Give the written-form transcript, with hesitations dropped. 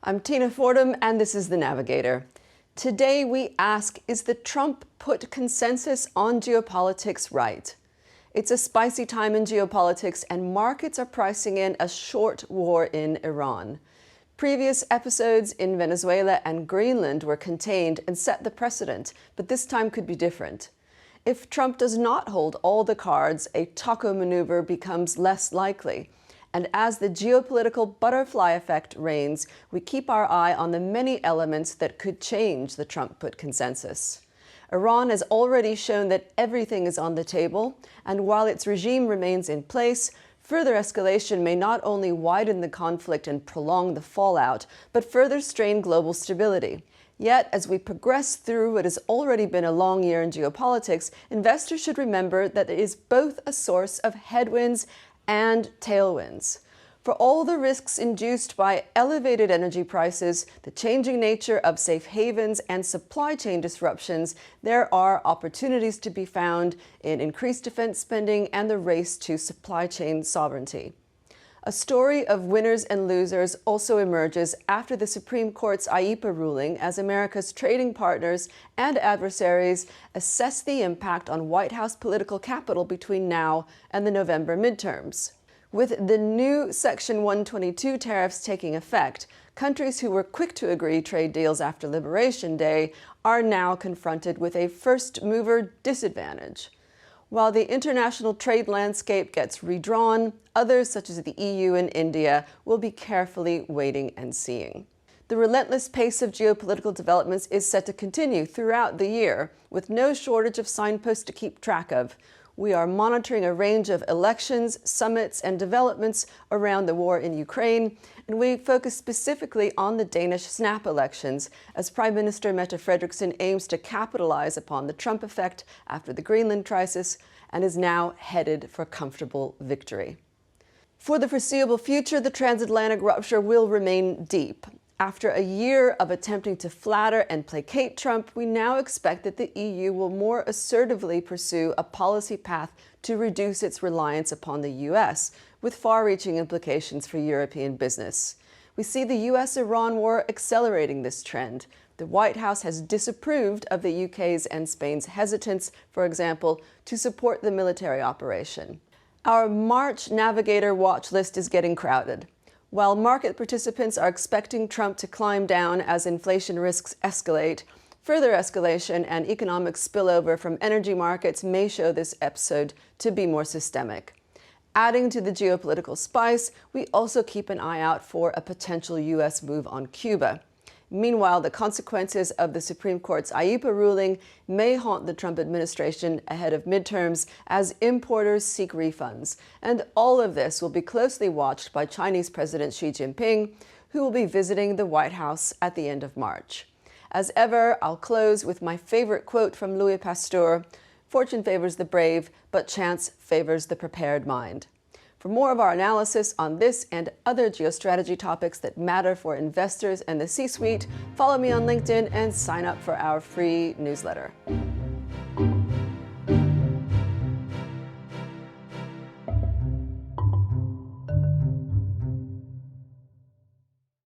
I'm Tina Fordham, and this is the Navigator. Today we ask, is the Trump put consensus on geopolitics right? It's a spicy time in geopolitics, and markets are pricing in a short war in Iran. Previous episodes in Venezuela and Greenland were contained and set the precedent, but this time could be different. If Trump does not hold all the cards, a taco maneuver becomes less likely. And as the geopolitical butterfly effect reigns, we keep our eye on the many elements that could change the Trump put consensus. Iran has already shown that everything is on the table, and while its regime remains in place, further escalation may not only widen the conflict and prolong the fallout, but further strain global stability. Yet, as we progress through what has already been a long year in geopolitics, investors should remember that it is both a source of headwinds and tailwinds. For all the risks induced by elevated energy prices, the changing nature of safe havens, and supply chain disruptions, there are opportunities to be found in increased defense spending and the race to supply chain sovereignty. A story of winners and losers also emerges after the Supreme Court's IEEPA ruling, as America's trading partners and adversaries assess the impact on White House political capital between now and the November midterms. With the new Section 122 tariffs taking effect, countries who were quick to agree trade deals after Liberation Day are now confronted with a first-mover disadvantage. While the international trade landscape gets redrawn, others, such as the EU and India, will be carefully waiting and seeing. The relentless pace of geopolitical developments is set to continue throughout the year, with no shortage of signposts to keep track of. We are monitoring a range of elections, summits, and developments around the war in Ukraine, and we focus specifically on the Danish snap elections, as Prime Minister Mette Frederiksen aims to capitalize upon the Trump effect after the Greenland crisis and is now headed for comfortable victory. For the foreseeable future, the transatlantic rupture will remain deep. After a year of attempting to flatter and placate Trump, we now expect that the EU will more assertively pursue a policy path to reduce its reliance upon the US, with far-reaching implications for European business. We see the US-Iran war accelerating this trend. The White House has disapproved of the UK's and Spain's hesitance, for example, to support the military operation. Our March Navigator watch list is getting crowded. While market participants are expecting Trump to climb down as inflation risks escalate, further escalation and economic spillover from energy markets may show this episode to be more systemic. Adding to the geopolitical spice, we also keep an eye out for a potential U.S. move on Cuba. Meanwhile, the consequences of the Supreme Court's IEEPA ruling may haunt the Trump administration ahead of midterms as importers seek refunds. And all of this will be closely watched by Chinese President Xi Jinping, who will be visiting the White House at the end of March. As ever, I'll close with my favorite quote from Louis Pasteur: "Fortune favors the brave, but chance favors the prepared mind." For more of our analysis on this and other geostrategy topics that matter for investors and the C-suite, follow me on LinkedIn and sign up for our free newsletter.